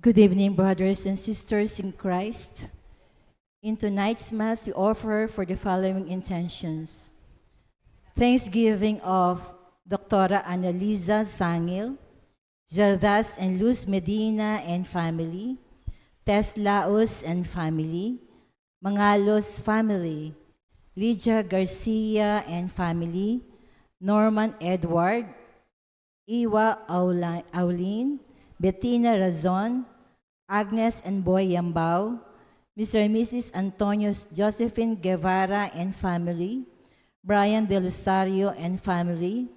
Good evening, brothers and sisters in Christ. In tonight's Mass, we offer for the following intentions. Thanksgiving of Dr. Annalisa Sangil, Jardas and Luz Medina and family, Tess Laos and family, Mangalos family, Lydia Garcia and family, Norman Edward, Iwa Aulin, Bettina Razon, Agnes and Boy Yambao, Mr. and Mrs. Antonio Josephine Guevara and family, Brian De Lusario and family,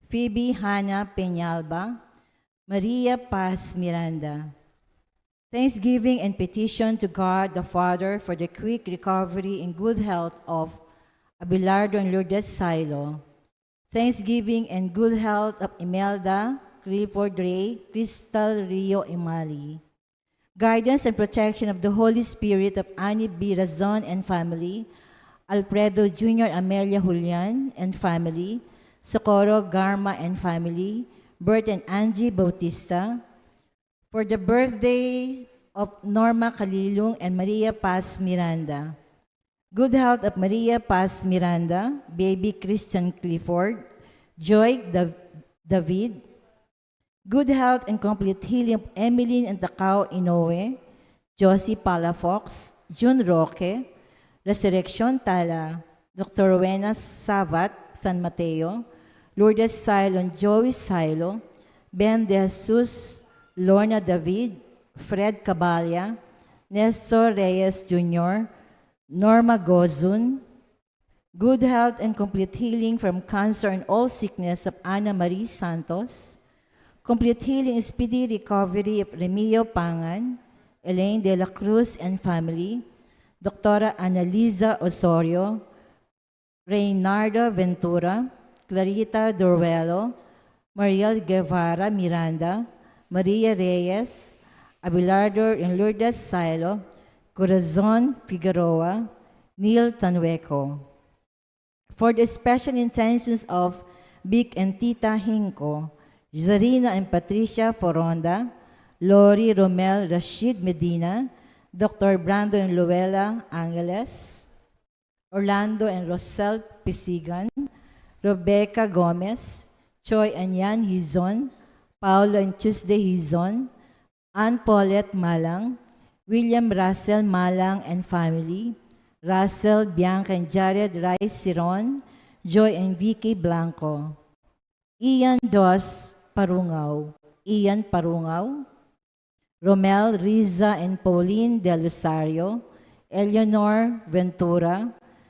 Phoebe Hannah Peñalba, Maria Paz Miranda. Thanksgiving and petition to God the Father for the quick recovery and good health of Abelardo and Lourdes Silo. Thanksgiving and good health of Imelda, Clifford Ray, Crystal Rio Imali. Guidance and protection of the Holy Spirit of Annie B. Razon and family, Alfredo Jr. Amelia Julian and family, Socorro Garma and family, Bert and Angie Bautista. For the birthday of Norma Calilung and Maria Paz Miranda. Good health of Maria Paz Miranda, baby Christian Clifford, Joy David. Good health and complete healing of Emmeline and Takao Inoue, Josie Palafox, June Roque, Resurrection Tala, Dr. Rowena Savat, San Mateo, Lourdes Silo and Joey Silo, Ben De Jesus, Lorna David, Fred Cabalya, Nestor Reyes Jr., Norma Gozun. Good health and complete healing from cancer and all sickness of Ana Marie Santos. Complete healing and speedy recovery of Remio Pangan, Elaine De La Cruz and family, Dr. Annalisa Osorio, Reynardo Ventura, Clarita Dorwello, Mariel Guevara Miranda, Maria Reyes, Abelardo and Lourdes Silo, Corazon Figueroa, Neil Tanueco. For the special intentions of Vic and Tita Hinko, Zarina and Patricia Foronda, Lori Romel Rashid Medina, Dr. Brando and Luella Angeles, Orlando and Rosel Pisigan, Rebecca Gomez, Choi and Yan Hizon, Paulo and Tuesday Hizon, Ann Paulette Malang, William Russell Malang and family, Russell, Bianca and Jared Rice Siron, Joy and Vicky Blanco, Ian Dos Parungaw, Ian Parungaw, Romel, Riza and Pauline Del Rosario, Eleanor Ventura,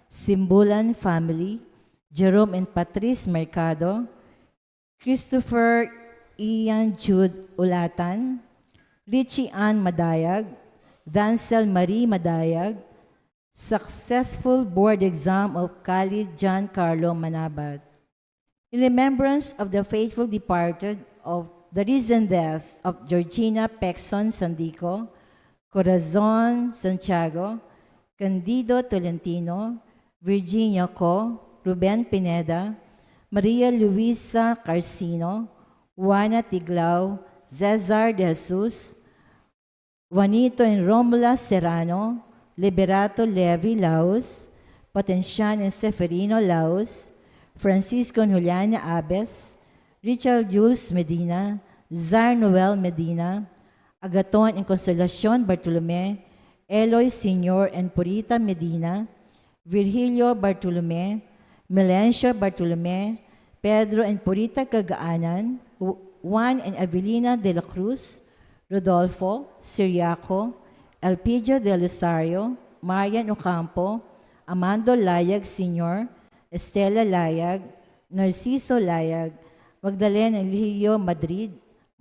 Simbulan family, Jerome and Patrice Mercado, Christopher Ian Jude Ulatan, Richie Ann Madayag, Dancel Marie Madayag, successful board exam of Khalid John Carlo Manabat. In remembrance of the faithful departed of the recent death of Georgina Pexon Sandico, Corazon Santiago, Candido Tolentino, Virginia Co, Ruben Pineda, Maria Luisa Carcino, Juana Tiglao, Cesar De Jesus, Juanito and Romula Serrano, Liberato Levi Laos, Potencian and Seferino Laos, Francisco and Juliana Abes, Richard Jules Medina, Zar Noel Medina, Agaton and Consolacion Bartolome, Eloy Senior and Purita Medina, Virgilio Bartolome, Melencio Bartolome, Pedro and Purita Gagaanan, Juan and Avelina de la Cruz, Rodolfo, Siriaco, Elpidio de Lusario, Marian Ocampo, Amando Layag Sr., Estela Layag, Narciso Layag, Magdalena Eligio Madrid,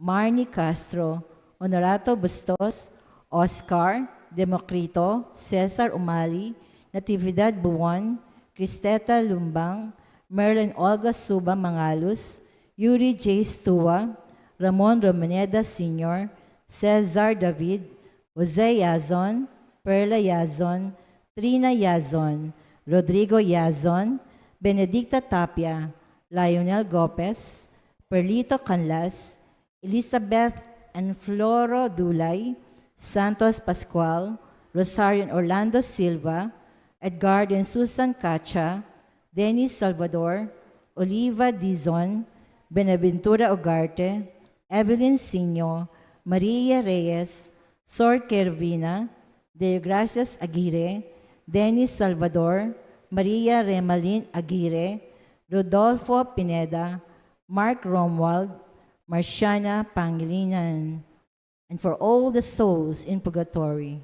Marnie Castro, Honorato Bustos, Oscar, Democrito, Cesar Umali, Natividad Buwan, Cristeta Lumbang, Merlin Olga Suba Mangalus, Yuri J. Stua, Ramon Romaneda Sr., Cesar David, Jose Yazon, Perla Yazon, Trina Yazon, Rodrigo Yazon, Benedicta Tapia, Lionel Gopez, Perlito Canlas, Elizabeth and Floro Dulay, Santos Pascual, Rosarian Orlando Silva, Edgar and Susan Cacha, Dennis Salvador, Oliva Dizon, Benaventura Ugarte, Evelyn Sino, Maria Reyes, Sor Kervina, De Gracias Aguirre, Dennis Salvador, Maria Remalin Aguirre, Rodolfo Pineda, Mark Romwald, Marciana Pangilinan, and for all the souls in purgatory.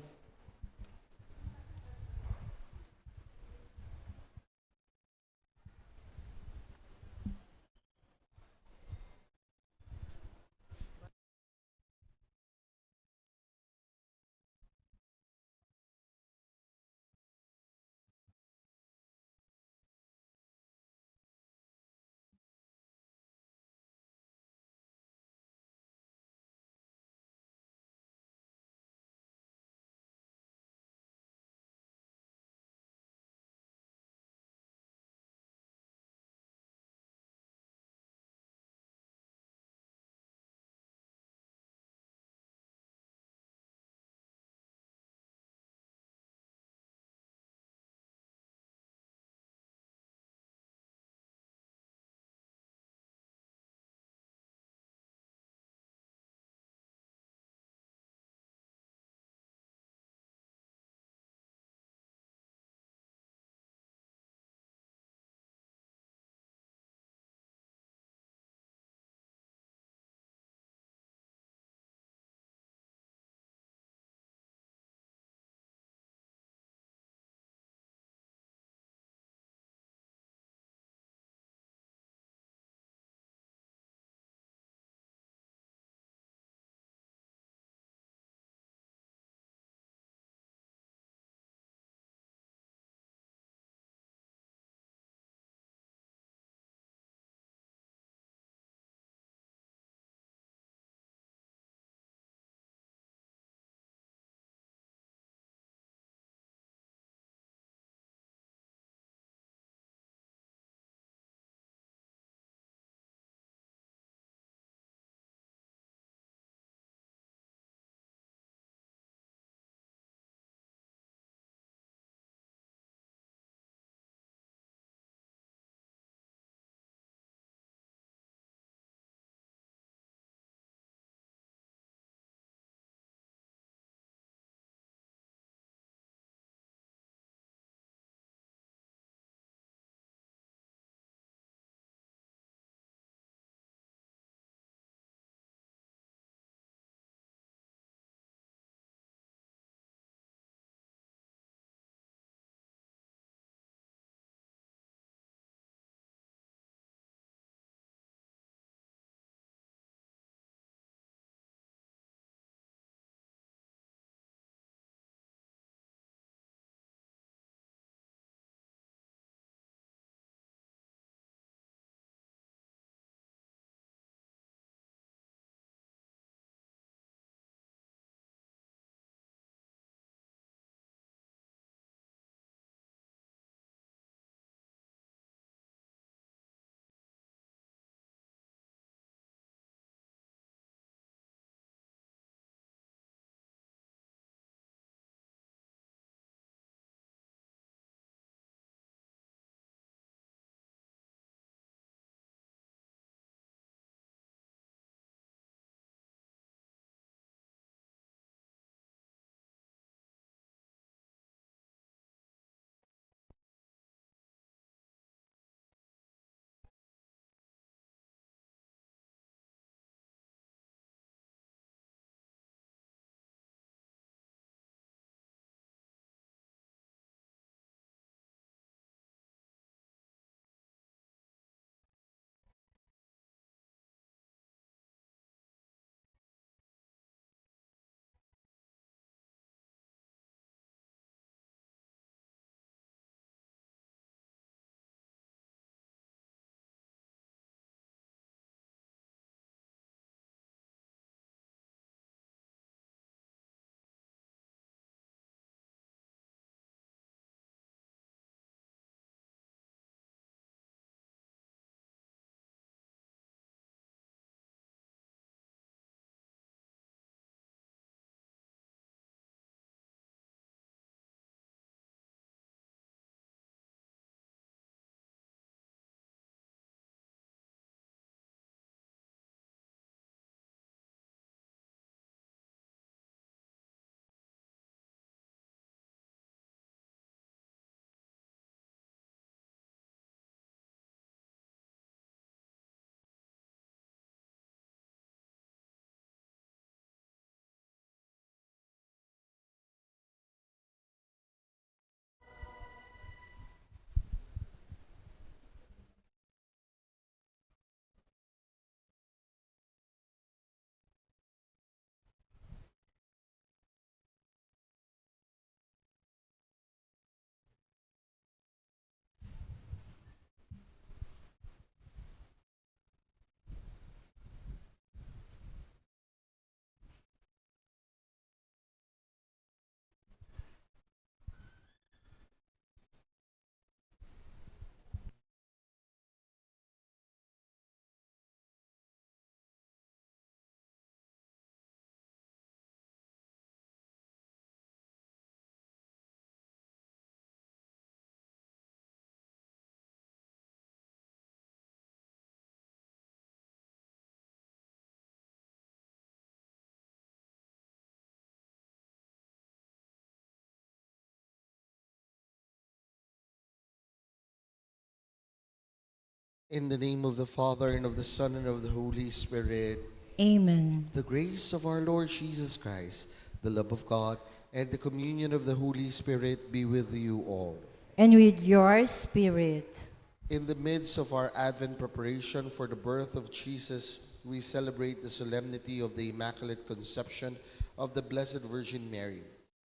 In the name of the Father, and of the Son, and of the Holy Spirit. Amen. The grace of our Lord Jesus Christ, the love of God, and the communion of the Holy Spirit be with you all. And with your spirit. In the midst of our Advent preparation for the birth of Jesus, we celebrate the solemnity of the Immaculate Conception of the Blessed Virgin Mary,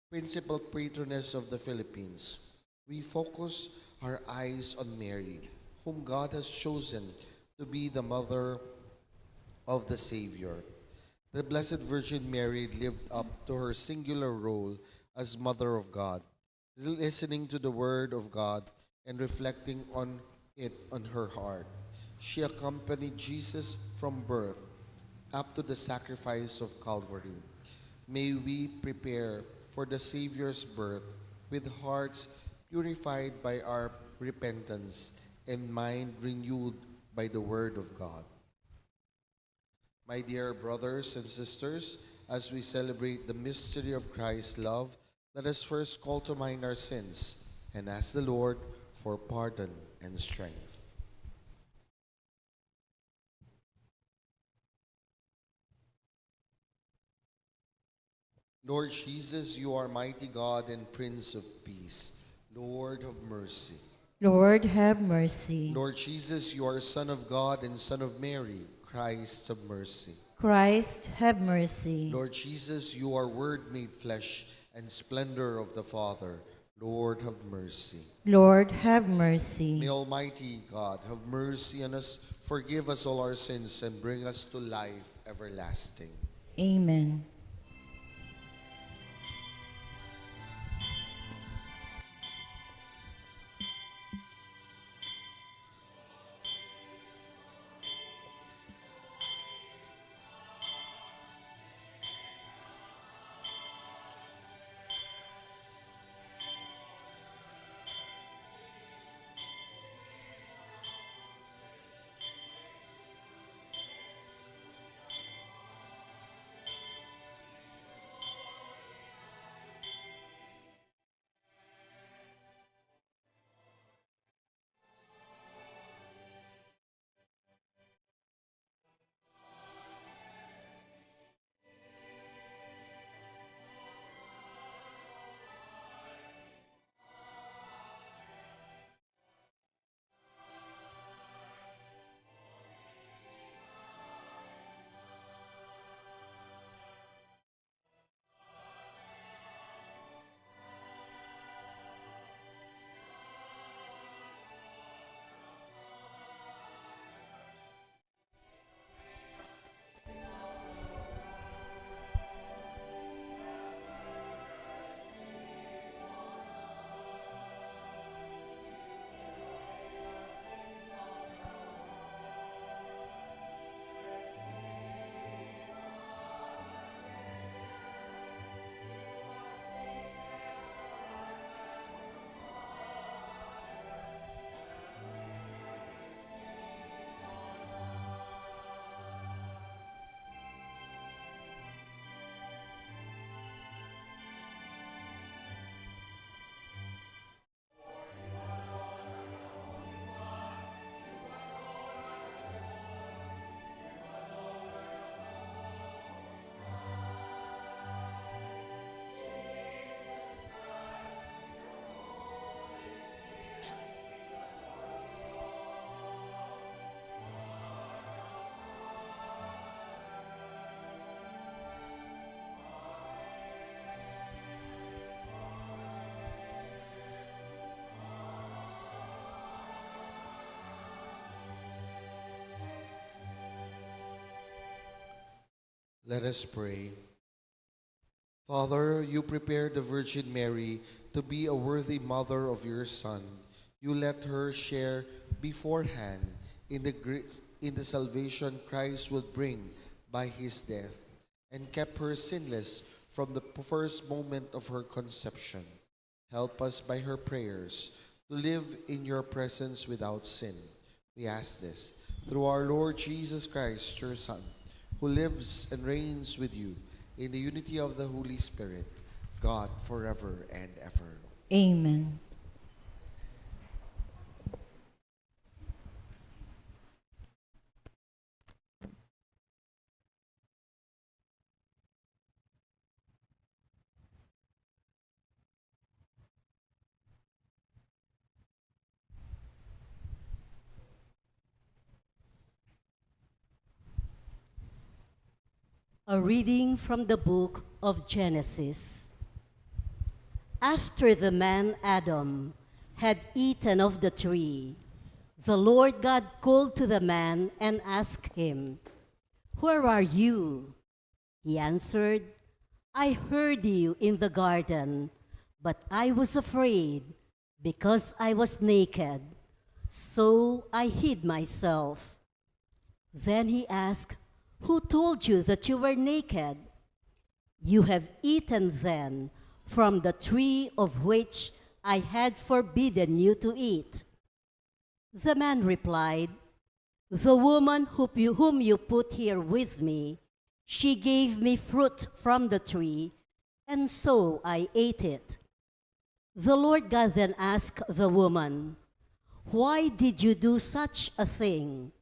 principal patroness of the Philippines. We focus our eyes on Mary, whom God has chosen to be the mother of the Savior. The Blessed Virgin Mary lived up to her singular role as Mother of God, listening to the Word of God and reflecting on it on her heart. She accompanied Jesus from birth up to the sacrifice of Calvary. May we prepare for the Savior's birth with hearts purified by our repentance and mind renewed by the Word of God. My dear brothers and sisters, as we celebrate the mystery of Christ's love, let us first call to mind our sins and ask the Lord for pardon and strength. Lord Jesus, you are mighty God and Prince of Peace. Lord, have mercy. Lord, have mercy. Lord Jesus, you are Son of God and Son of Mary. Christ, have mercy. Christ, have mercy. Lord Jesus, you are Word made flesh and splendor of the Father. Lord, have mercy. Lord, have mercy. May Almighty God have mercy on us, forgive us all our sins, and bring us to life everlasting. Amen. Let us pray. Father, you prepared the Virgin Mary to be a worthy mother of your Son. You let her share beforehand in the salvation Christ will bring by his death, and kept her sinless from the first moment of her conception. Help us by her prayers to live in your presence without sin. We ask this through our Lord Jesus Christ, your Son, who lives and reigns with you in the unity of the Holy Spirit, God, forever and ever. Amen. A reading from the book of Genesis. After the man Adam had eaten of the tree, the Lord God called to the man and asked him, "Where are you?" He answered, "I heard you in the garden, but I was afraid because I was naked, so I hid myself." Then he asked, "Who told you that you were naked? You have eaten then from the tree of which I had forbidden you to eat." The man replied, "The woman whom you put here with me, she gave me fruit from the tree, and so I ate it." The Lord God then asked the woman, "Why did you do such a thing?"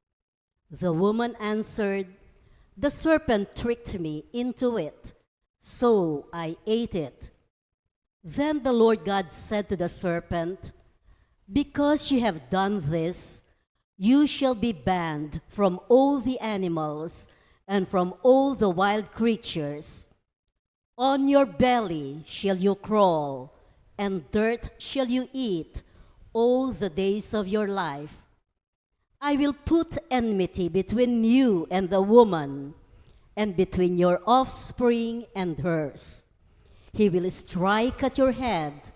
The woman answered, "The serpent tricked me into it, so I ate it." Then the Lord God said to the serpent, "Because you have done this, you shall be banned from all the animals and from all the wild creatures. On your belly shall you crawl, and dirt shall you eat all the days of your life. I will put enmity between you and the woman, and between your offspring and hers. He will strike at your head,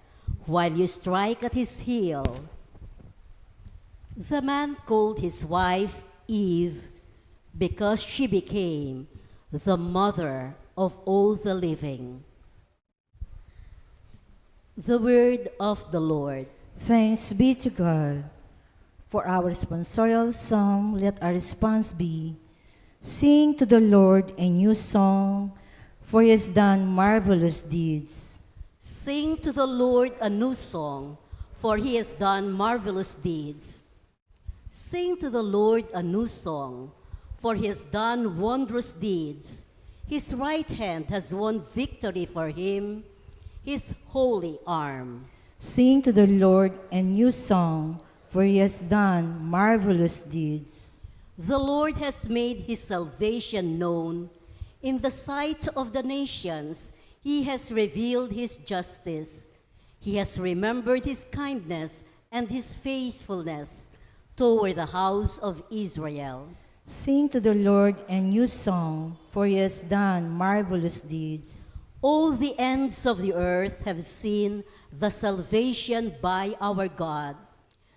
while you strike at his heel." The man called his wife Eve, because she became the mother of all the living. The word of the Lord. Thanks be to God. For our responsorial psalm, let our response be, "Sing to the Lord a new song, for he has done marvelous deeds." Sing to the Lord a new song, for he has done marvelous deeds. Sing to the Lord a new song, for he has done wondrous deeds. His right hand has won victory for him, his holy arm. Sing to the Lord a new song, for he has done marvelous deeds. The Lord has made his salvation known. In the sight of the nations, he has revealed his justice. He has remembered his kindness and his faithfulness toward the house of Israel. Sing to the Lord a new song, for he has done marvelous deeds. All the ends of the earth have seen the salvation by our God.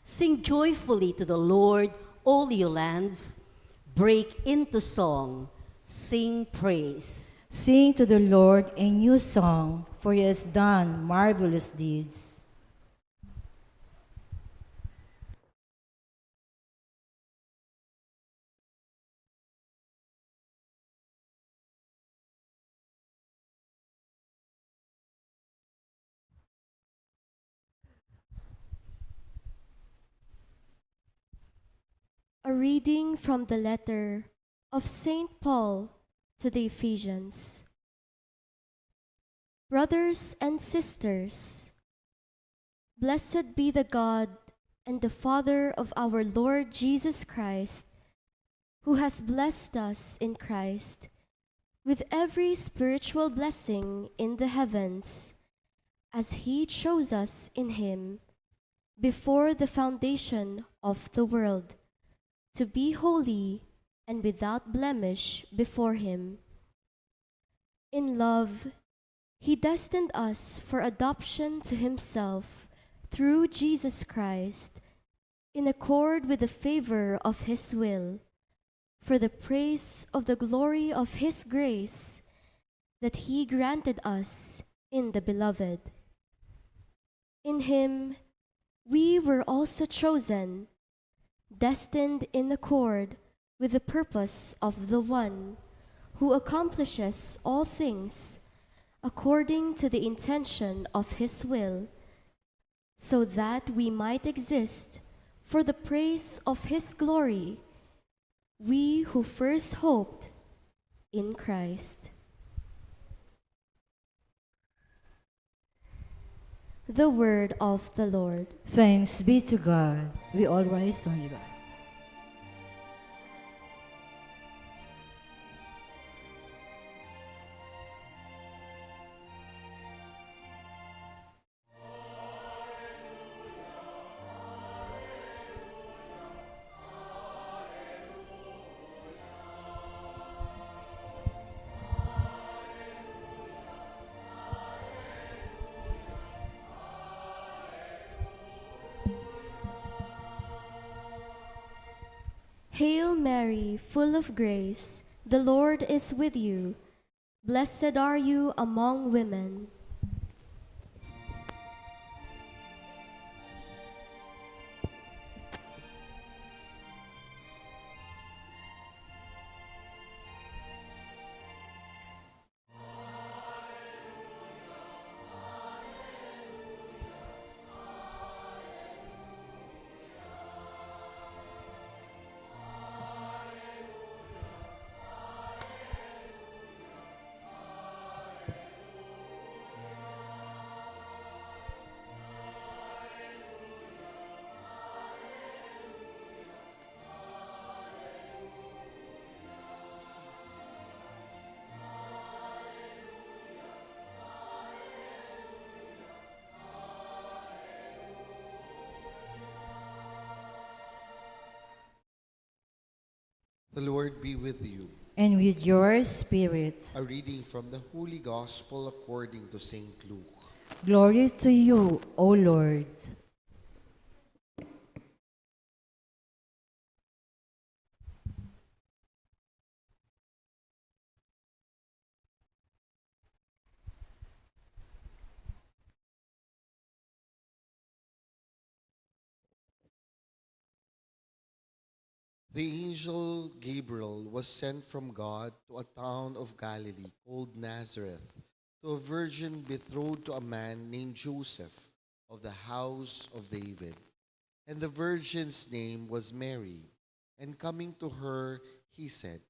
Sing joyfully to the Lord, all you lands. Break into song. Sing praise. Sing to the Lord a new song, for he has done marvelous deeds. A reading from the letter of St. Paul to the Ephesians. Brothers and sisters, blessed be the God and the Father of our Lord Jesus Christ, who has blessed us in Christ with every spiritual blessing in the heavens, as he chose us in him before the foundation of the world, to be holy and without blemish before him. In love, he destined us for adoption to himself through Jesus Christ, in accord with the favor of his will, for the praise of the glory of his grace that he granted us in the Beloved. In him we were also chosen, destined in accord with the purpose of the one who accomplishes all things according to the intention of his will, so that we might exist for the praise of his glory, we who first hoped in Christ. The word of the Lord. Thanks be to God. We all rise to honor God. Hail Mary, full of grace, the Lord is with you. Blessed are you among women. The Lord be with you. And with your spirit. A reading from the Holy Gospel according to St. Luke. Glory to you, O Lord. The angel Gabriel was sent from God to a town of Galilee called Nazareth, to a virgin betrothed to a man named Joseph of the house of David. And the virgin's name was Mary. And coming to her, he said,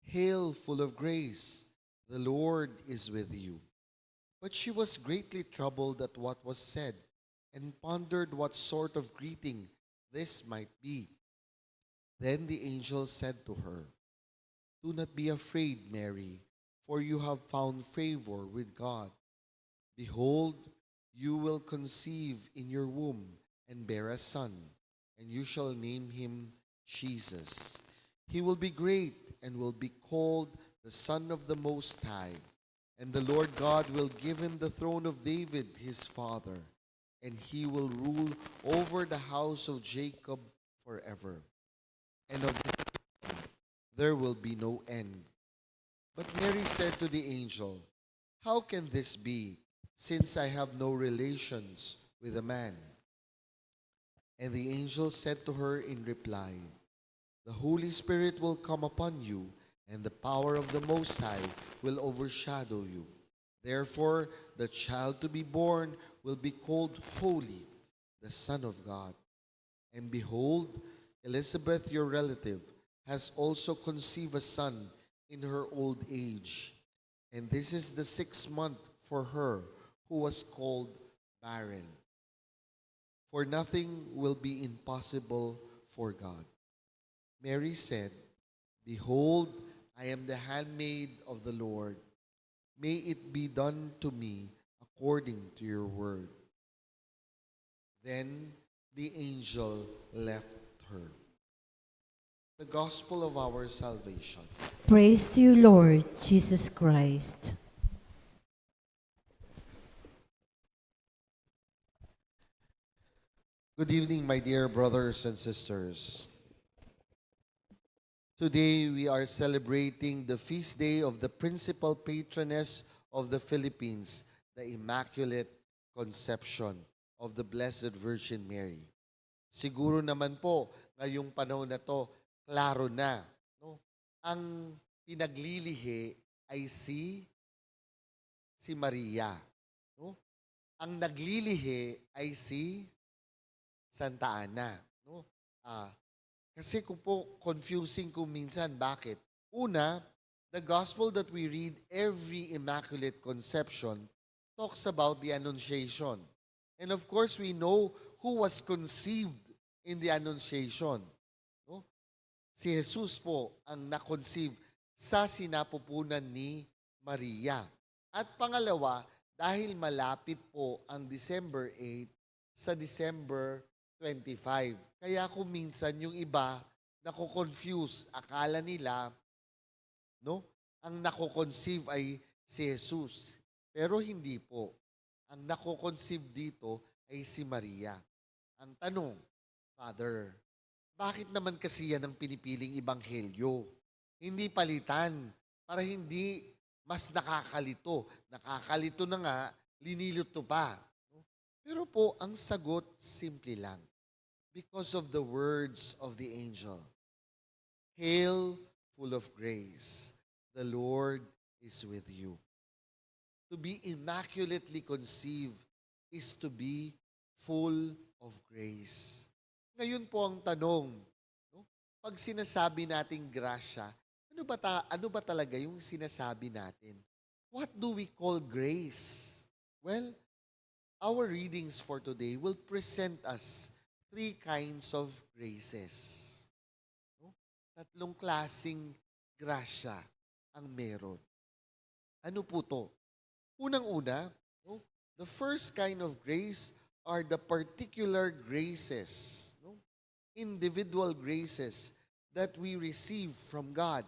"Hail, full of grace, the Lord is with you." But she was greatly troubled at what was said, and pondered what sort of greeting this might be. Then the angel said to her, "Do not be afraid, Mary, for you have found favor with God. Behold, you will conceive in your womb and bear a son, and you shall name him Jesus. He will be great and will be called the Son of the Most High. And the Lord God will give him the throne of David his father, and he will rule over the house of Jacob forever. And of his kingdom there will be no end." But Mary said to the angel, "How can this be, since I have no relations with a man?" And the angel said to her in reply, "The Holy Spirit will come upon you, and the power of the Most High will overshadow you. Therefore, the child to be born will be called Holy, the Son of God. And behold, Elizabeth, your relative, has also conceived a son in her old age. And this is the 6th month for her who was called barren. For nothing will be impossible for God." Mary said, "Behold, I am the handmaid of the Lord. May it be done to me according to your word." Then the angel left her. The Gospel of our salvation. Praise to you, Lord Jesus Christ. Good evening, my dear brothers and sisters. Today we are celebrating the feast day of the principal patroness of the Philippines, the Immaculate Conception of the Blessed Virgin Mary. Siguro naman po, ngayong panahon na to, klaro na. No? Ang pinaglilihi ay si Maria. No? Ang naglilihi ay si Santa Ana. No? Kasi kung po confusing kung minsan, bakit? Una, the gospel that we read every Immaculate Conception talks about the Annunciation. And of course, we know who was conceived in the Annunciation. No? Si Jesus po ang na-conceive sa sinapupunan ni Maria. At pangalawa, dahil malapit po ang December 8 sa December 25. Kaya kung minsan yung iba nako-confuse, akala nila no, ang nako-conceive ay si Jesus. Pero hindi po. Ang nako-conceive dito ay si Maria. Ang tanong, Father, bakit naman kasi yan ang pinipiling ebanghelyo? Hindi palitan para hindi mas nakakalito. Nakakalito na nga, linilito pa. Pero po, ang sagot, simple lang. Because of the words of the angel. Hail, full of grace, the Lord is with you. To be immaculately conceived is to be full of grace. Ngayon po ang tanong, no? Pag sinasabi nating grasya, ano ba talaga yung sinasabi natin? What do we call grace? Well, our readings for today will present us three kinds of graces. No? Tatlong klasing grasya ang meron. Ano po to? Unang-una, no? The first kind of grace are the particular graces, no? Individual graces that we receive from God.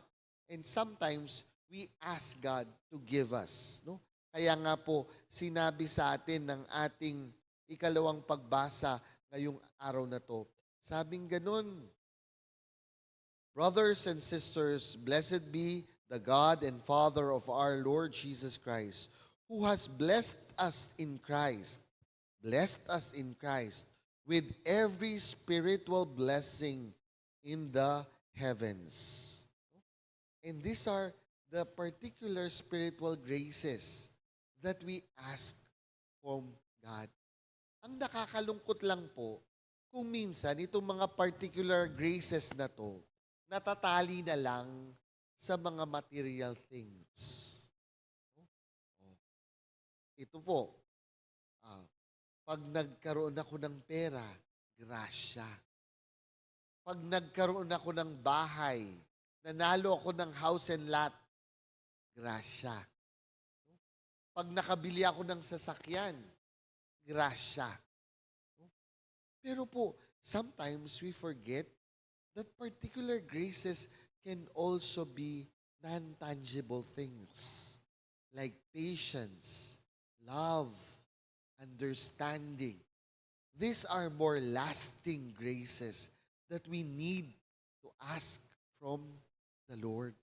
And sometimes, we ask God to give us. No? Kaya nga po, sinabi sa atin ng ating ikalawang pagbasa ngayong araw na to. Sabing ganun, brothers and sisters, blessed be the God and Father of our Lord Jesus Christ, who has blessed us in Christ with every spiritual blessing in the heavens. And these are the particular spiritual graces that we ask from God. Ang nakakalungkot lang po, kung minsan itong mga particular graces na to, natatali na lang sa mga material things. Ito po, pag nagkaroon ako ng pera, grasya. Pag nagkaroon ako ng bahay, nanalo ako ng house and lot, grasya. Pag nakabili ako ng sasakyan, grasya. Pero po, sometimes we forget that particular graces can also be non-tangible things like patience, love, understanding. These are more lasting graces that we need to ask from the Lord.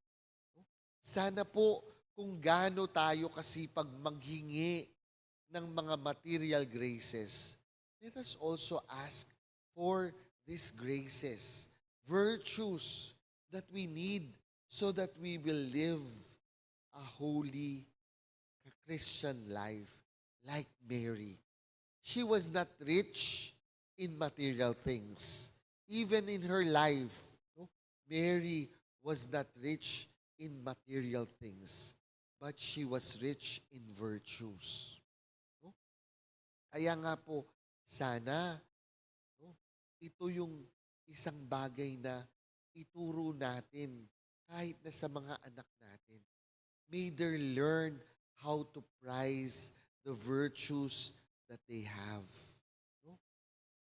Sana po kung gaano tayo kasipag maghingi ng mga material graces, let us also ask for these graces, virtues that we need so that we will live a holy Christian life like Mary. She was not rich in material things. Even in her life, Mary was not rich in material things, but she was rich in virtues. Kaya nga po, sana, ito yung isang bagay na ituro natin kahit na sa mga anak natin. May they learn how to prize the virtues that they have.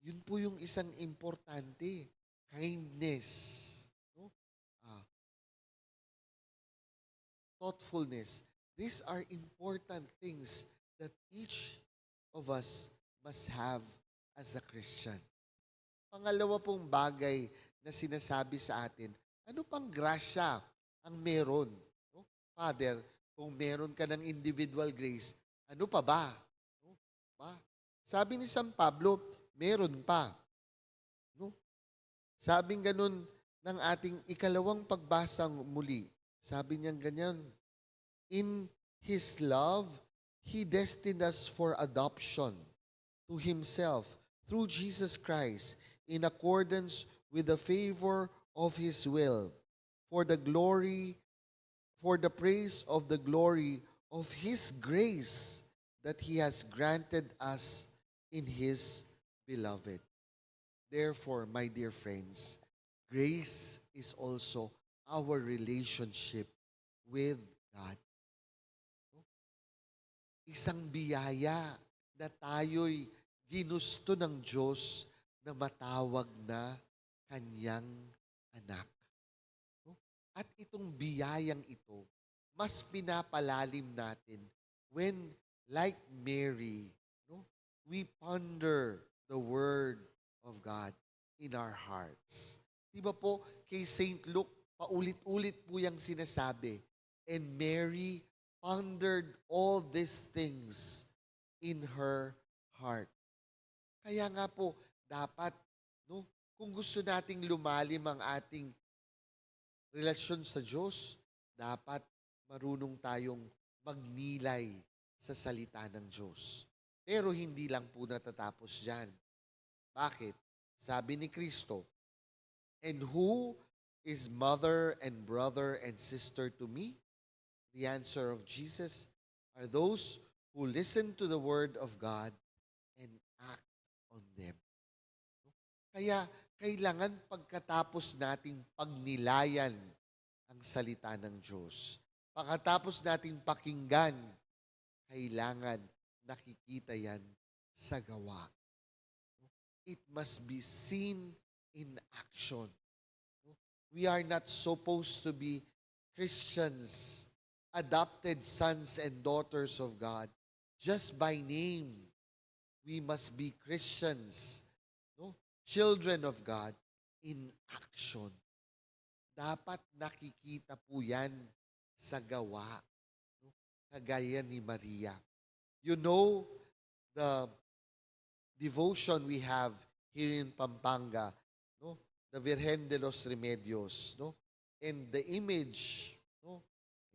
Yun po yung isang importante. Kindness. Thoughtfulness. These are important things that each of us must have as a Christian. Pangalawa pong bagay na sinasabi sa atin, ano pang grasya ang meron? Father, kung meron ka ng individual grace, ano pa ba? Sabi ni San Pablo, meron pa. Sabing ganun ng ating ikalawang pagbasang muli. Sabi niya ganyan, in His love, He destined us for adoption to Himself through Jesus Christ in accordance with the favor of His will, for the praise of the glory of His grace that He has granted us in His beloved. Therefore, my dear friends, grace is also our relationship with God. Isang biyaya na tayo'y ginusto ng Diyos na matawag na Kanyang anak. At itong biyayang ito, mas pinapalalim natin when, like Mary, we ponder the Word of God in our hearts. Di ba po, kay Saint Luke, paulit-ulit po yung sinasabi. And Mary pondered all these things in her heart. Kaya nga po, dapat, no, kung gusto nating lumalim ang ating relasyon sa Diyos, dapat marunong tayong magnilay sa salita ng Diyos. Pero hindi lang po natatapos dyan. Bakit? Sabi ni Kristo, and who is mother and brother and sister to me? The answer of Jesus are those who listen to the word of God and act on them. Kaya kailangan pagkatapos nating pagnilayan ang salita ng Diyos, pagkatapos nating pakinggan, kailangan nakikita yan sa gawa. It must be seen in action. We are not supposed to be Christians, adopted sons and daughters of God, just by name. We must be Christians, no? Children of God, in action. Dapat nakikita po yan sa gawa, no? Kagaya ni Maria. You know, the devotion we have here in Pampanga, no? The Virgen de los Remedios, no? And the image, no?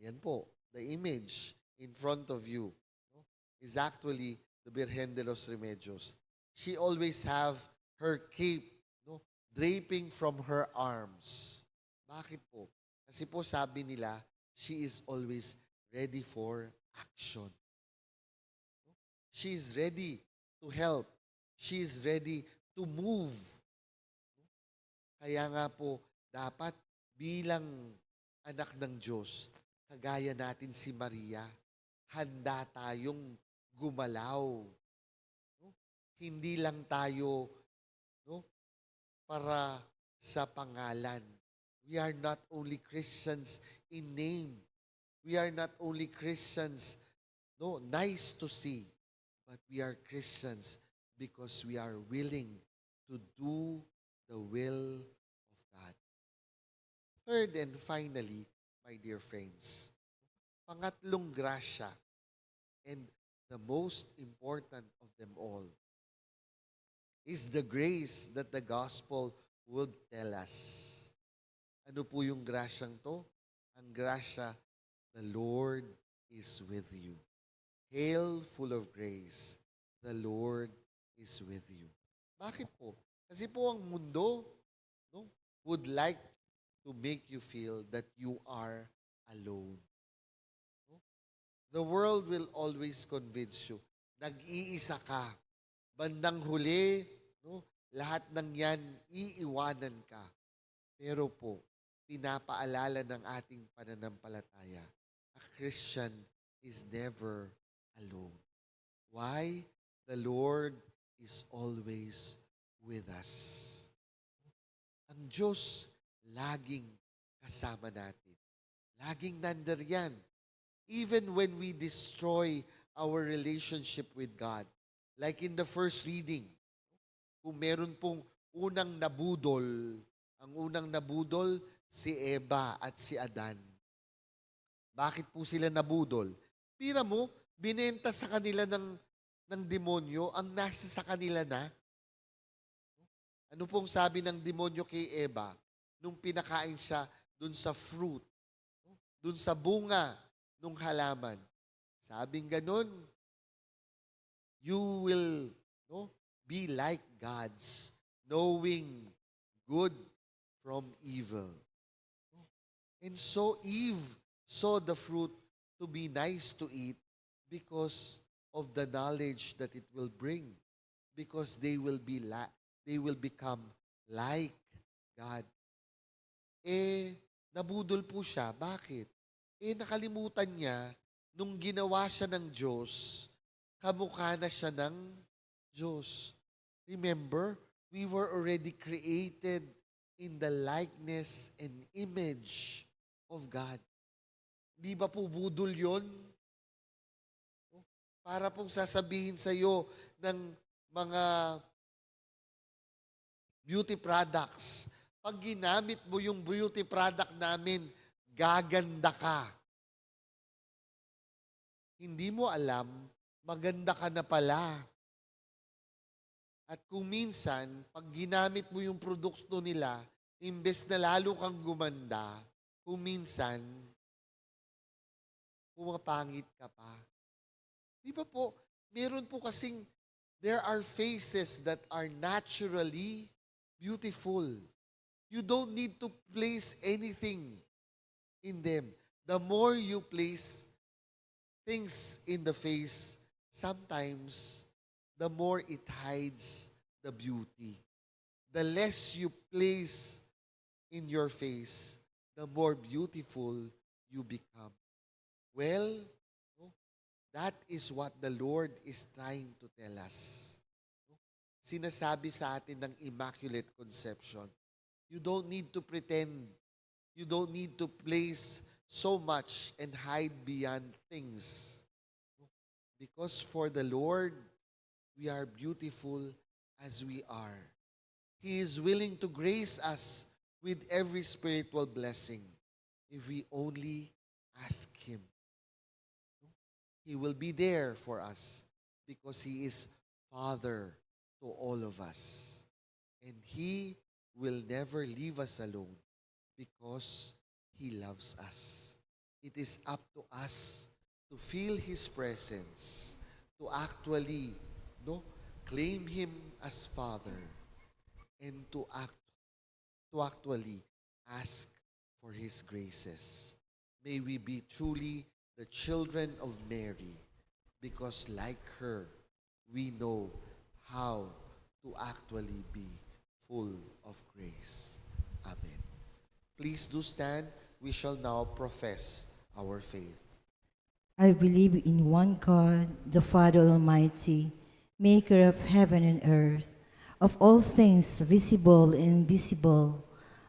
Yan po, the image in front of you, no, is actually the Virgen de los Remedios. She always have her cape, no, draping from her arms. Bakit po? Kasi po sabi nila, she is always ready for action. She is ready to help. She is ready to move. Kaya nga po, dapat bilang anak ng Diyos, kagaya natin si Maria, handa tayong gumalaw. No? Hindi lang tayo, no, para sa pangalan. We are not only Christians in name. We are not only Christians, no, nice to see, but we are Christians because we are willing to do the will of God. Third and finally, my dear friends, pangatlong grasya, and the most important of them all, is the grace that the gospel would tell us. Ano po yung grasyang to? Ang grasya, the Lord is with you. Hail full of grace, the Lord is with you. Bakit po? Kasi po ang mundo, no, would like to make you feel that you are alone. No? The world will always convince you, nag-iisa ka. Bandang huli, no, lahat ng yan, iiwanan ka. Pero po, pinapaalala ng ating pananampalataya, a Christian is never alone. Why? The Lord is always with us. Ang Diyos, laging kasama natin. Laging nandariyan. Even when we destroy our relationship with God. Like in the first reading, kung meron pong unang nabudol, ang unang nabudol, si Eva at si Adan. Bakit po sila nabudol? Pira mo, binenta sa kanila ng demonyo ang nasa sa kanila na. Ano pong sabi ng demonyo kay Eva nung pinakain siya dun sa fruit, dun sa bunga ng halaman? Sabing ganun, you will, no, be like gods, knowing good from evil. And so Eve saw the fruit to be nice to eat because of the knowledge that it will bring. Because they will become like God. Nabudol po siya. Bakit? Nakalimutan niya, nung ginawa siya ng Diyos, kamukha na siya ng Diyos. Remember, we were already created in the likeness and image of God. Di ba po budol yun? Para pong sasabihin sa iyo ng mga beauty products pag ginamit mo yung beauty product namin, gaganda ka. Hindi mo alam, maganda ka na pala. At kung minsan, pag ginamit mo yung produkto nila, imbes na lalo kang gumanda, kung minsan, pumapangit ka pa. Di ba po, meron po kasing, there are faces that are naturally beautiful. You don't need to place anything in them. The more you place things in the face, sometimes the more it hides the beauty. The less you place in your face, the more beautiful you become. Well, that is what the Lord is trying to tell us. Sinasabi sa atin ng Immaculate Conception. You don't need to pretend. You don't need to place so much and hide beyond things. Because for the Lord, we are beautiful as we are. He is willing to grace us with every spiritual blessing if we only ask Him. He will be there for us because He is Father to all of us. And He will never leave us alone because He loves us. It is up to us to feel His presence, to actually claim Him as Father, and to actually ask for His graces. May we be truly the children of Mary, because like her, we know how to actually be full of grace. Amen. Please do stand. We shall now profess our faith. I believe in one God, the Father Almighty, maker of heaven and earth, of all things visible and invisible.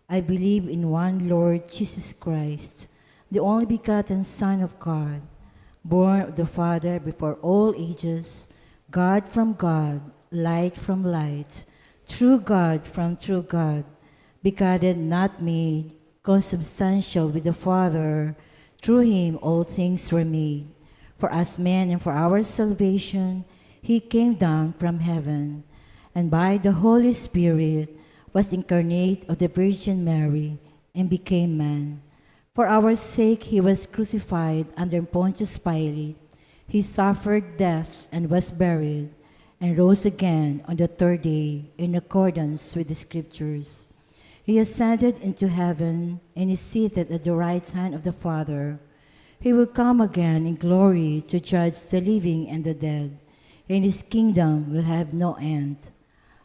I believe in one Lord Jesus Christ, the only begotten Son of God, born of the Father before all ages, God from God, light from light, true God from true God, begotten, not made, consubstantial with the Father. Through Him all things were made. For us men and for our salvation, He came down from heaven, and by the Holy Spirit was incarnate of the Virgin Mary and became man. For our sake He was crucified under Pontius Pilate. He suffered death and was buried, and rose again on the third day in accordance with the Scriptures. He ascended into heaven and is seated at the right hand of the Father. He will come again in glory to judge the living and the dead, and His kingdom will have no end.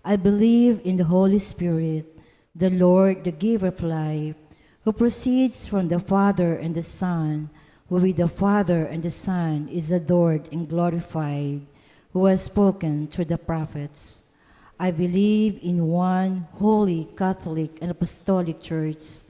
I believe in the Holy Spirit, the Lord, the giver of life, who proceeds from the Father and the Son, who with the Father and the Son is adored and glorified, who has spoken through the prophets. I believe in one holy, Catholic, and Apostolic Church.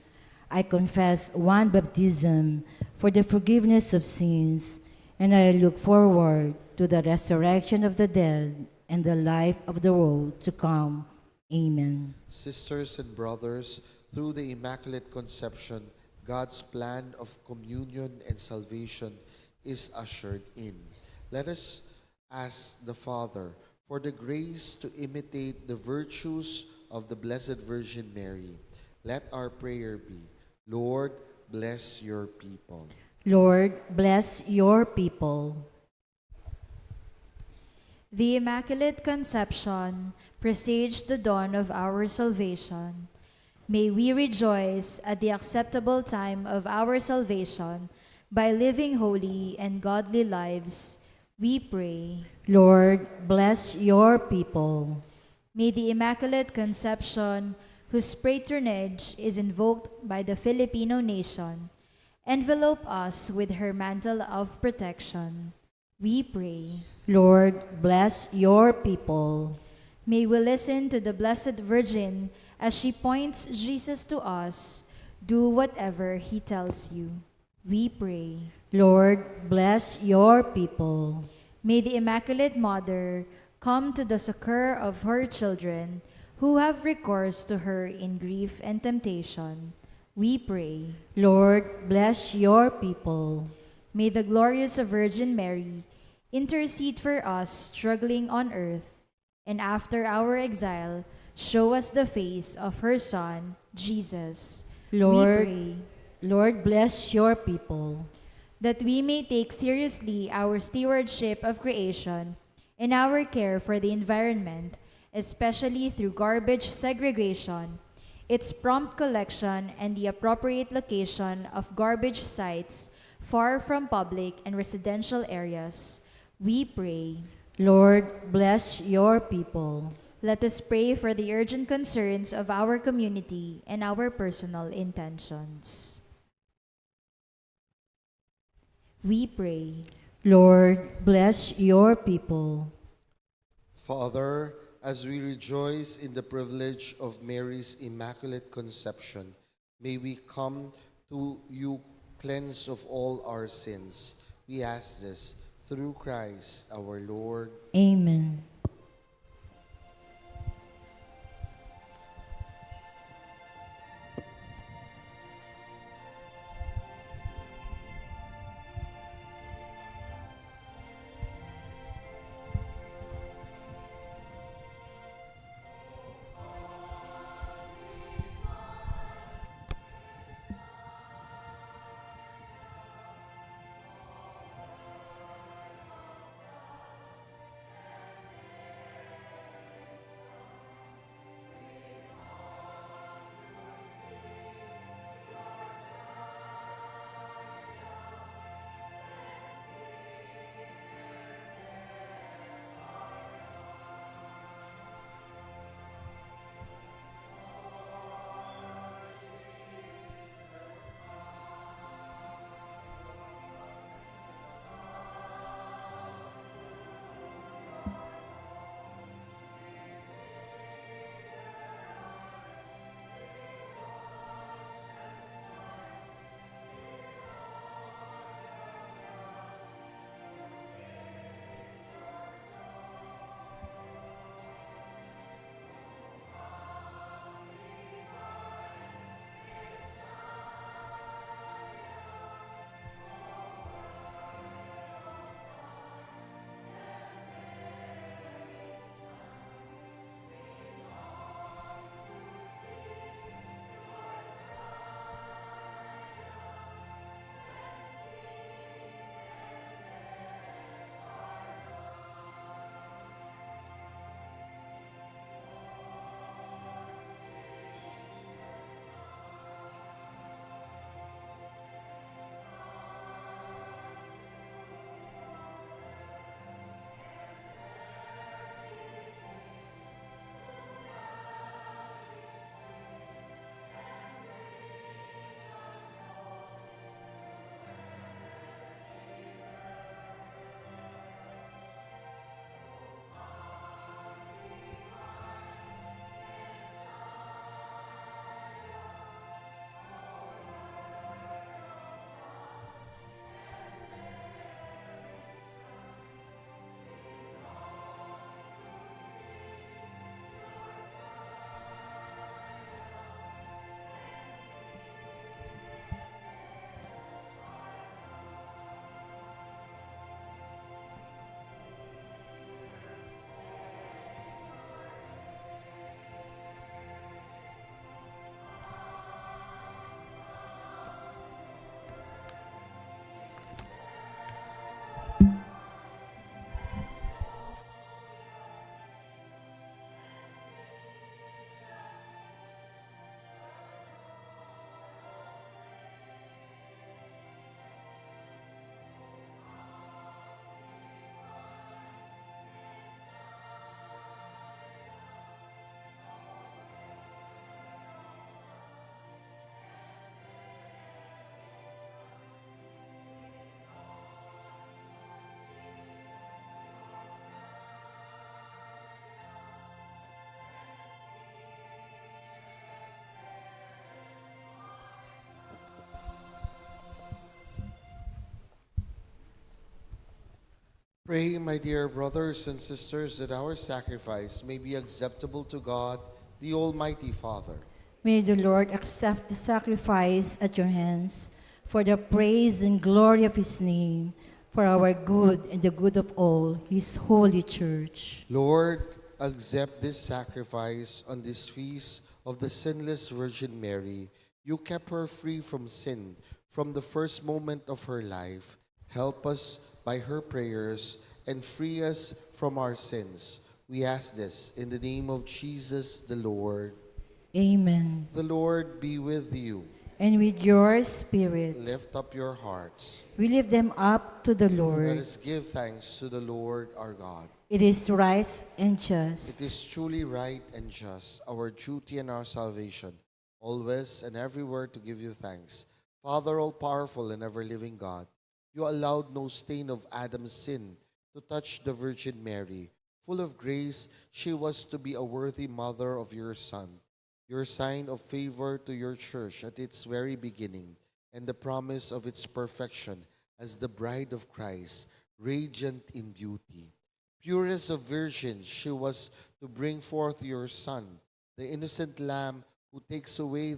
I confess one baptism for the forgiveness of sins, and I look forward to the resurrection of the dead and the life of the world to come. Amen. Sisters and brothers, through the Immaculate Conception, God's plan of communion and salvation is ushered in. Let us ask the Father for the grace to imitate the virtues of the Blessed Virgin Mary. Let our prayer be, Lord, bless your people. Lord, bless your people. The Immaculate Conception presaged the dawn of our salvation. May we rejoice at the acceptable time of our salvation by living holy and godly lives. We pray. Lord, bless your people. May the Immaculate Conception, whose patronage is invoked by the Filipino nation, envelope us with her mantle of protection. We pray. Lord, bless your people. May we listen to the Blessed Virgin as she points Jesus to us. Do whatever He tells you. We pray. Lord, bless your people. May the Immaculate Mother come to the succor of her children who have recourse to her in grief and temptation, we pray. Lord, bless your people. May the glorious Virgin Mary intercede for us struggling on earth, and after our exile, show us the face of her Son, Jesus. Lord, we pray. Lord, bless your people. That we may take seriously our stewardship of creation and our care for the environment, especially through garbage segregation, its prompt collection, and the appropriate location of garbage sites far from public and residential areas, we pray. Lord, bless your people. Let us pray for the urgent concerns of our community and our personal intentions. We pray. Lord, bless your people. Father, as we rejoice in the privilege of Mary's Immaculate Conception, may we come to you cleansed of all our sins. We ask this through Christ our Lord. Amen. Pray, my dear brothers and sisters, that our sacrifice may be acceptable to God the Almighty Father, May the Lord accept the sacrifice at your hands for the praise and glory of his name, for our good and the good of all his holy church. Lord, accept this sacrifice on this feast of the sinless Virgin Mary. You kept her free from sin from the first moment of her life. Help us by her prayers and free us from our sins. We ask this in the name of Jesus the Lord. Amen. The Lord be with you. And with your spirit, Lift up your hearts. we lift them up to the Let Lord. us give thanks to the Lord our God. It is right and It just. is truly right and just, our duty and our salvation, always and everywhere to give you thanks. Father, all-powerful and ever-living God, you allowed no stain of Adam's sin to touch the Virgin Mary. Full of grace, she was to be a worthy mother of your Son, your sign of favor to your church at its very beginning, and the promise of its perfection as the bride of Christ, radiant in beauty. Purest of virgins, she was to bring forth your Son, the innocent Lamb who takes away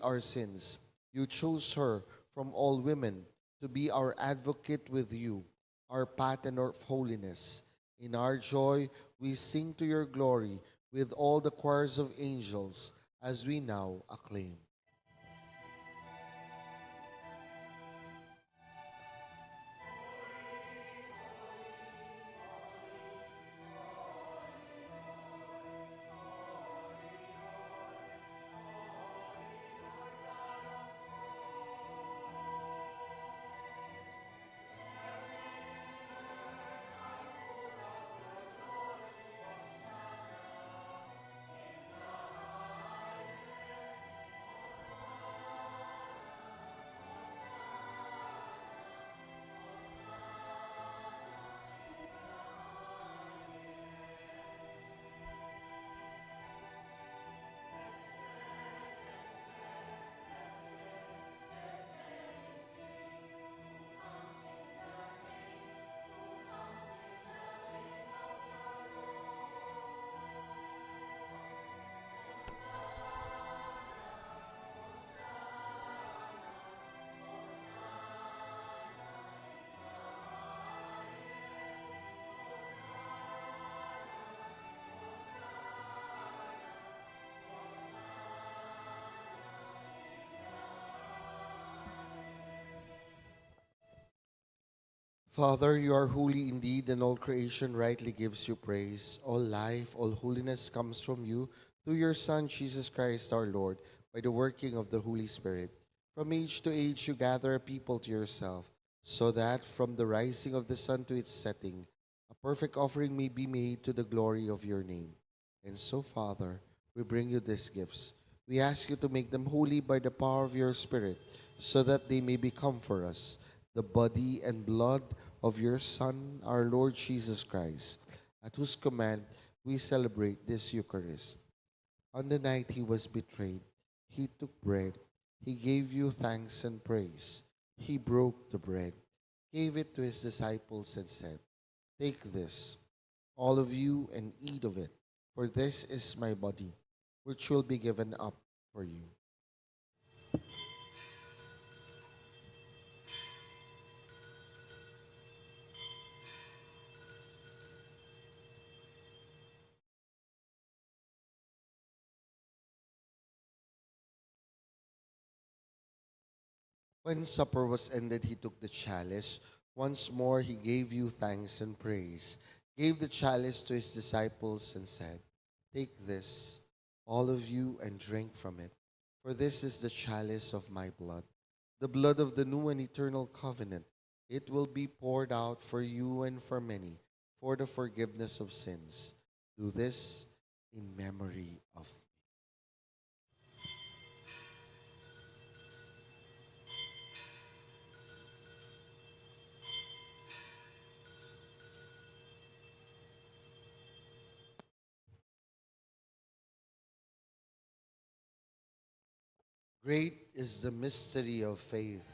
our sins. You chose her from all women to be our advocate with you, our pattern of holiness. In our joy, we sing to your glory with all the choirs of angels as we now acclaim. Father, you are holy indeed, and all creation rightly gives you praise. All life, all holiness comes from you, through your Son, Jesus Christ our Lord, by the working of the Holy Spirit. From age to age you gather a people to yourself, so that from the rising of the sun to its setting, a perfect offering may be made to the glory of your name. And so, Father, we bring you these gifts. We ask you to make them holy by the power of your Spirit, so that they may become for us the body and blood of your Son, our Lord Jesus Christ, at whose command we celebrate this Eucharist. On the night he was betrayed, he took bread. He gave you thanks and praise. He broke the bread, gave it to his disciples, and said, "Take this, all of you, and eat of it, for this is my body, which will be given up for you." When supper was ended, he took the chalice. Once more he gave you thanks and praise, gave the chalice to his disciples, and said, "Take this, all of you, and drink from it. For this is the chalice of my blood, the blood of the new and eternal covenant. It will be poured out for you and for many for the forgiveness of sins. Do this in memory of me." Great is the mystery of faith.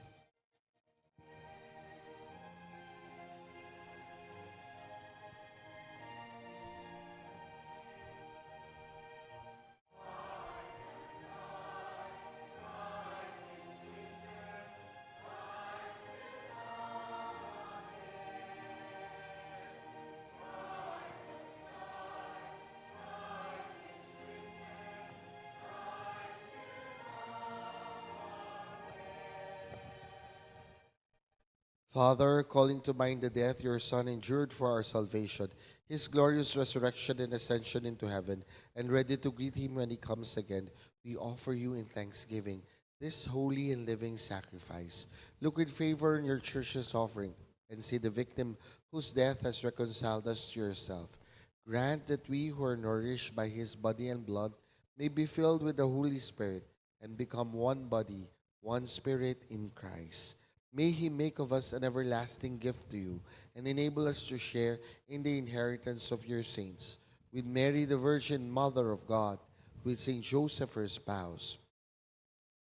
Father, calling to mind the death your Son endured for our salvation, his glorious resurrection and ascension into heaven, and ready to greet him when he comes again, we offer you in thanksgiving this holy and living sacrifice. Look with favor on your church's offering and see the victim whose death has reconciled us to yourself. Grant that we who are nourished by his body and blood may be filled with the Holy Spirit and become one body, one spirit in Christ. May he make of us an everlasting gift to you and enable us to share in the inheritance of your saints. With Mary, the Virgin Mother of God, with Saint Joseph, her spouse,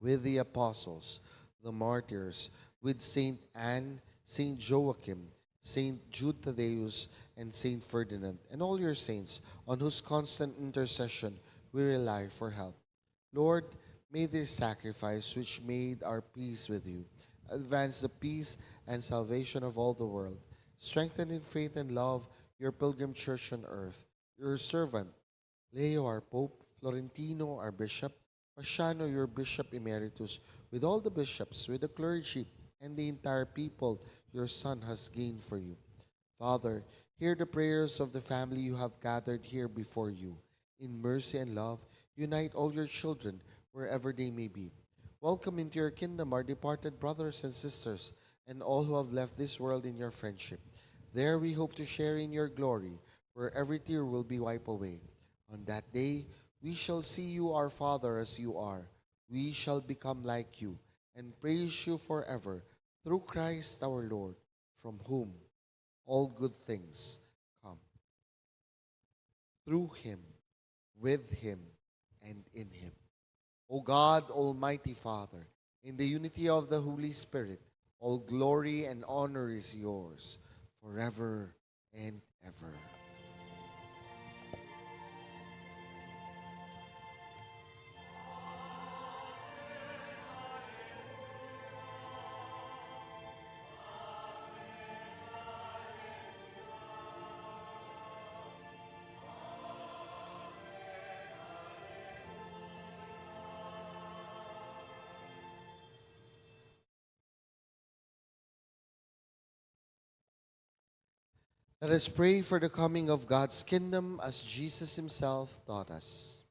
with the apostles, the martyrs, with Saint Anne, Saint Joachim, Saint Jude Thaddeus, and Saint Ferdinand, and all your saints on whose constant intercession we rely for help. Lord, may this sacrifice which made our peace with you advance the peace and salvation of all the world. Strengthen in faith and love your pilgrim church on earth, your servant, Leo, our Pope, Florentino, our Bishop, Pasiano, your Bishop Emeritus, with all the bishops, with the clergy, and the entire people your Son has gained for you. Father, hear the prayers of the family you have gathered here before you. In mercy and love, unite all your children wherever they may be. Welcome into your kingdom our departed brothers and sisters and all who have left this world in your friendship. There we hope to share in your glory, where every tear will be wiped away. On that day, we shall see you, our Father, as you are. We shall become like you and praise you forever through Christ our Lord, from whom all good things come. Through him, with him, and in him. O God, Almighty Father, in the unity of the Holy Spirit, all glory and honor is yours forever and ever. Let us pray for the coming of God's kingdom as Jesus himself taught us.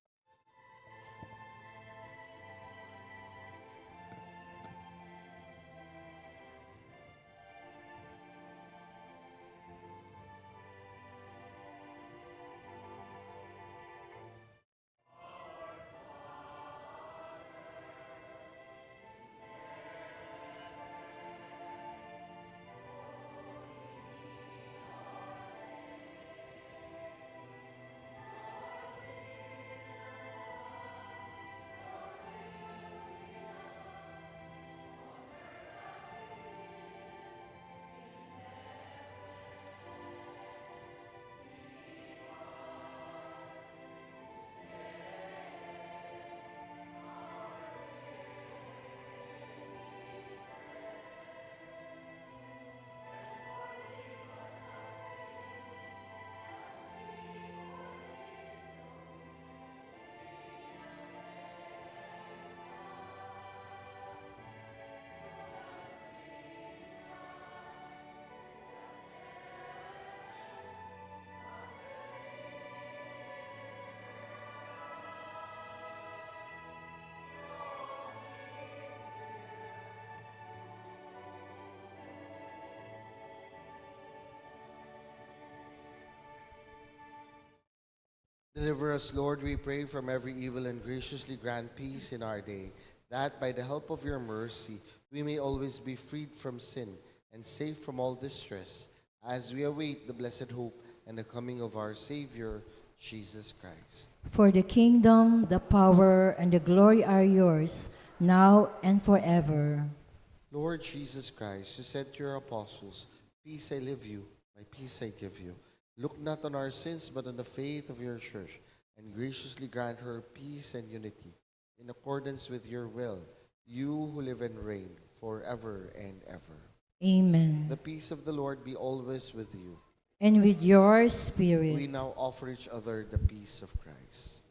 Deliver us, Lord, we pray, from every evil and graciously grant peace in our day, that by the help of your mercy we may always be freed from sin and safe from all distress, as we await the blessed hope and the coming of our Savior, Jesus Christ. For the kingdom, the power, and the glory are yours, now and forever. Lord Jesus Christ, you said to your apostles, "Peace I leave you, my peace I give you." Look not on our sins, but on the faith of your church, and graciously grant her peace and unity, in accordance with your will, you who live and reign forever and ever. Amen. The peace of the Lord be always with you. And with your spirit. We now offer each other the peace of Christ.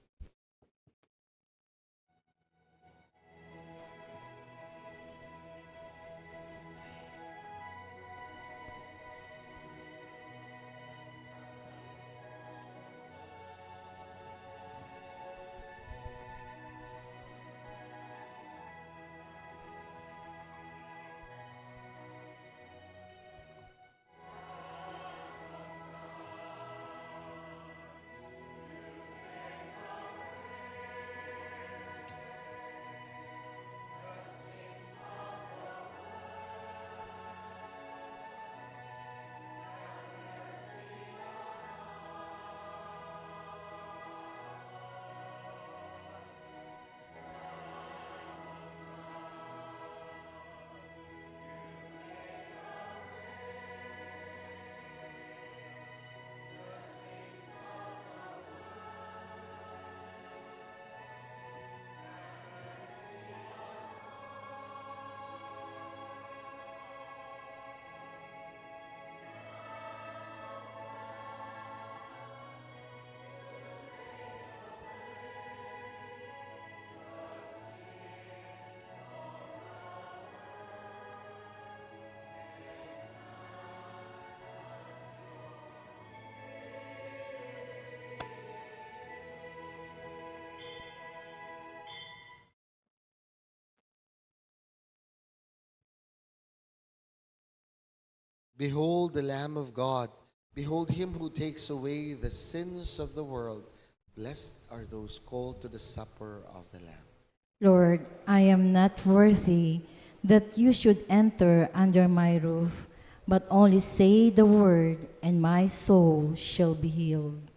Behold the Lamb of God. Behold him who takes away the sins of the world. Blessed are those called to the supper of the Lamb. Lord, I am not worthy that you should enter under my roof, but only say the word, and my soul shall be healed.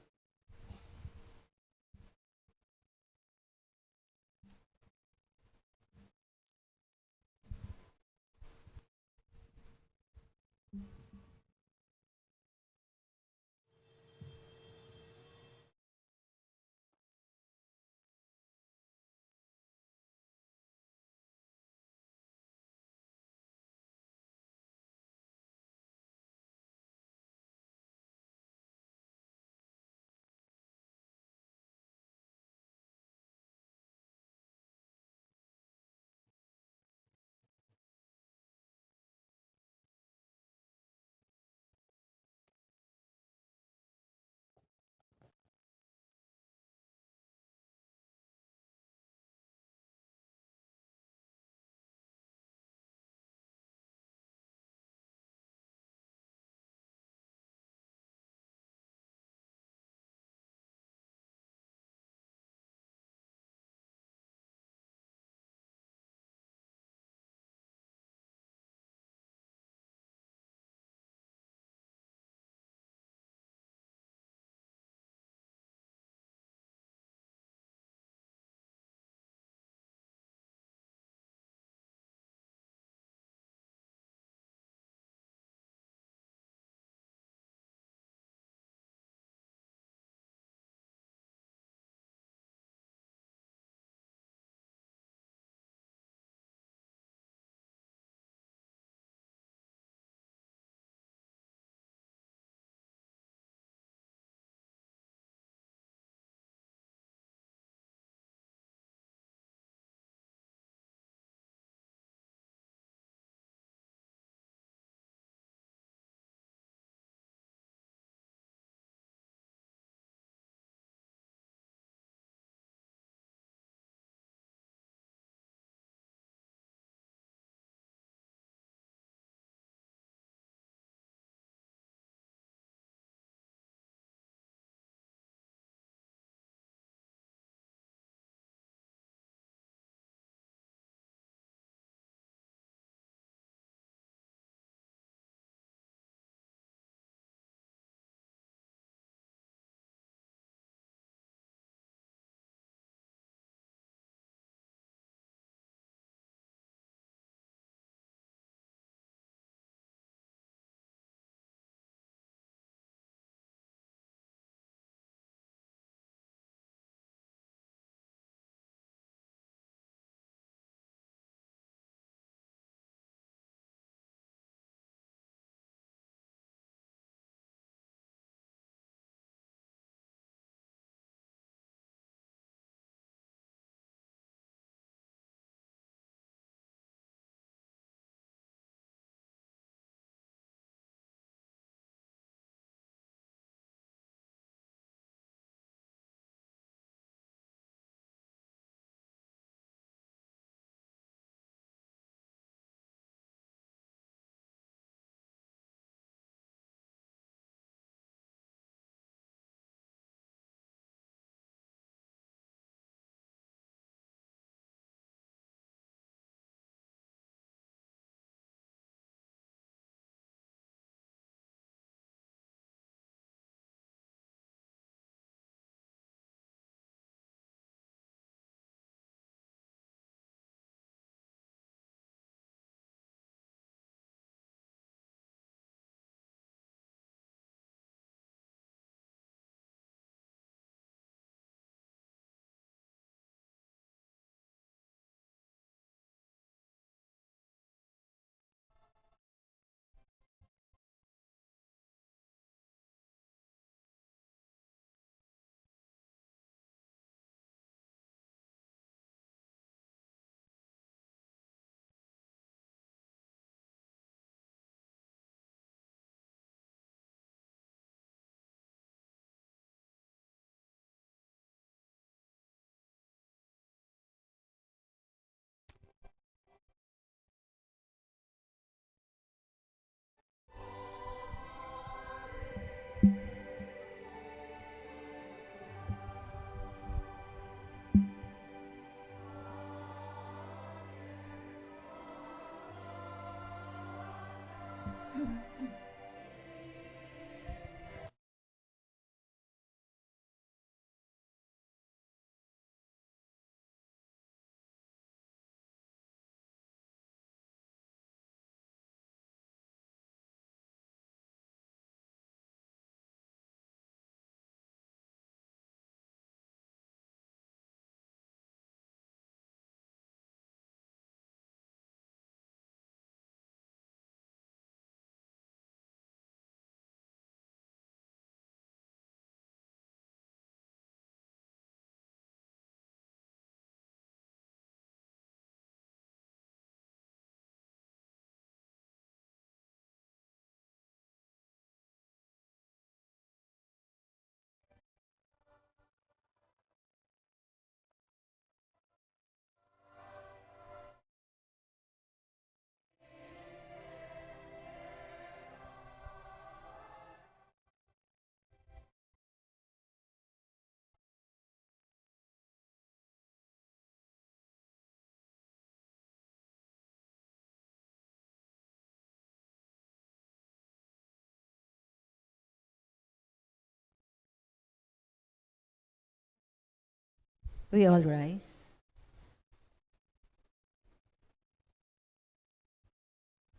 We all rise.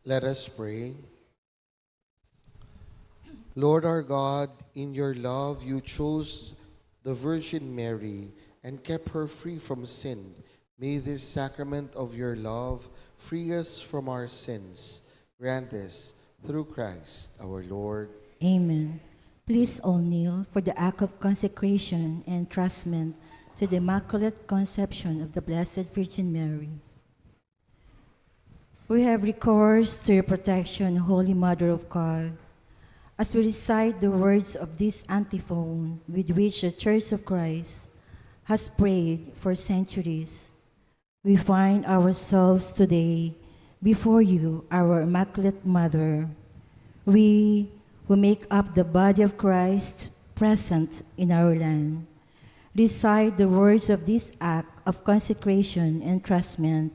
Let us pray. Lord our God, in your love you chose the Virgin Mary and kept her free from sin. May this sacrament of your love free us from our sins. Grant this through Christ our Lord. Amen. Please all kneel for the act of consecration and entrustment to the Immaculate Conception of the Blessed Virgin Mary. We have recourse to your protection, Holy Mother of God. As we recite the words of this antiphon with which the Church of Christ has prayed for centuries, we find ourselves today before you, our Immaculate Mother. We who make up the body of Christ present in our land. Recite the words of this act of consecration and entrustment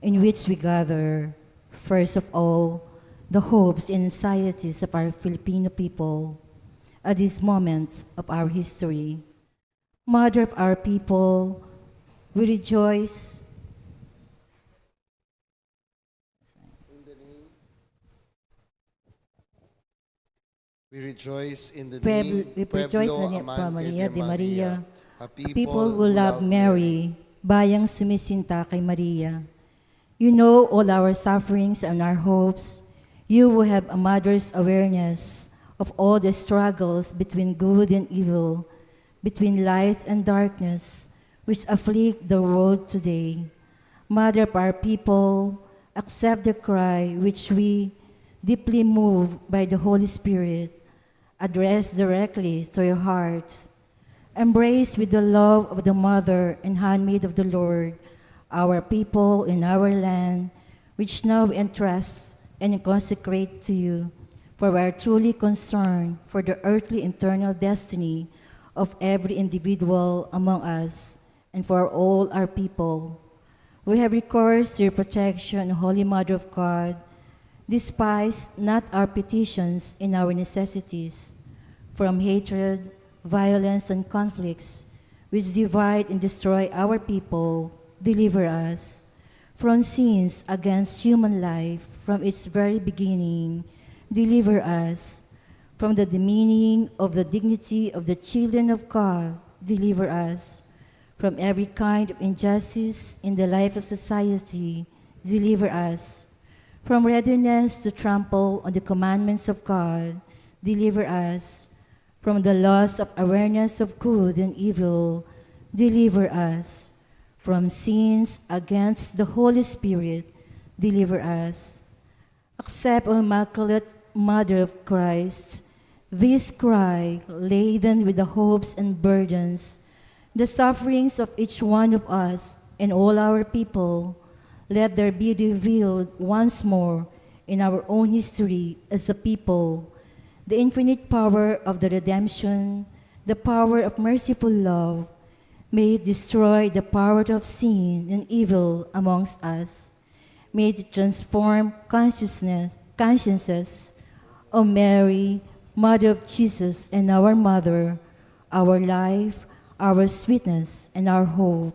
in which we gather, first of all, the hopes and anxieties of our Filipino people at this moment of our history. Mother of our people, we rejoice We rejoice in the We name rejoice Pueblo in the name of Amante Maria de Maria, a a people who love Mary, bayang sumisinta kay Maria. You know all our sufferings and our hopes. You who have a mother's awareness of all the struggles between good and evil, between light and darkness, which afflict the world today. Mother of our people, accept the cry which we, deeply moved by the Holy Spirit, address directly to your heart. Embrace with the love of the Mother and handmaid of the Lord, our people in our land, which now we entrust and consecrate to you, for we are truly concerned for the earthly eternal destiny of every individual among us and for all our people. We have recourse to your protection, Holy Mother of God. Despise not our petitions and our necessities from hatred, violence, and conflicts which divide and destroy our people. Deliver us from sins against human life from its very beginning. Deliver us from the demeaning of the dignity of the children of God. Deliver us from every kind of injustice in the life of society. Deliver us from readiness to trample on the commandments of God. Deliver us from the loss of awareness of good and evil. Deliver us from sins against the Holy Spirit. Deliver us. Accept, O Immaculate Mother of Christ, this cry laden with the hopes and burdens, the sufferings of each one of us and all our people. Let there be revealed once more in our own history as a people the infinite power of the redemption, the power of merciful love. May it destroy the power of sin and evil amongst us. May it transform consciences, O Mary, Mother of Jesus and our Mother, our life, our sweetness, and our hope.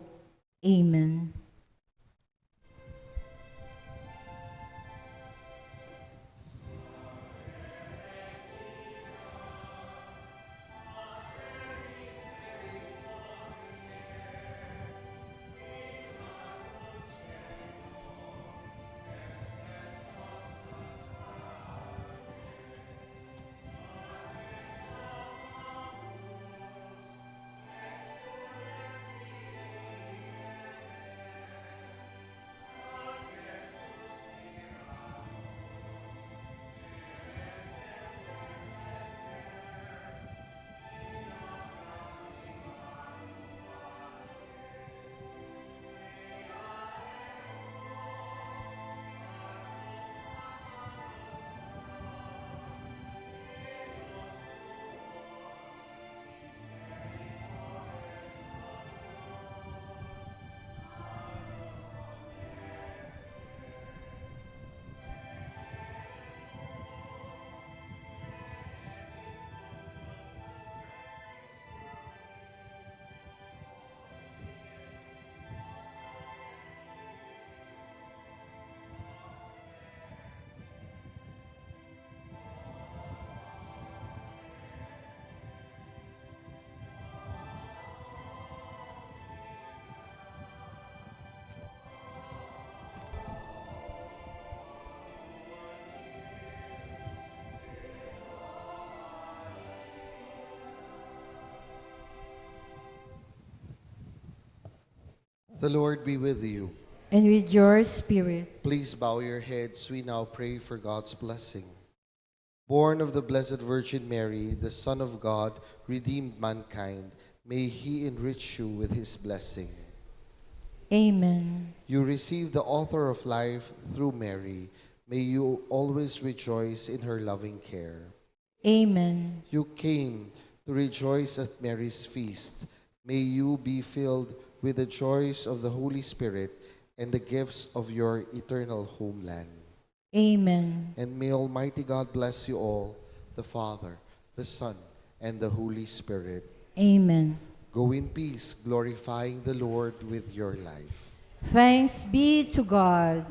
Amen. The Lord be with you. and with your spirit. Please bow your heads. We now pray for God's blessing. Born of the Blessed Virgin Mary, the Son of God, redeemed mankind, may He enrich you with His blessing. Amen. You receive the author of life through Mary. May you always rejoice in her loving care. Amen. You came to rejoice at Mary's feast. May you be filled with the joys of the Holy Spirit and the gifts of your eternal homeland. Amen. And may Almighty God bless you all, the Father, the Son, and the Holy Spirit. Amen. Go in peace, glorifying the Lord with your life. Thanks be to God.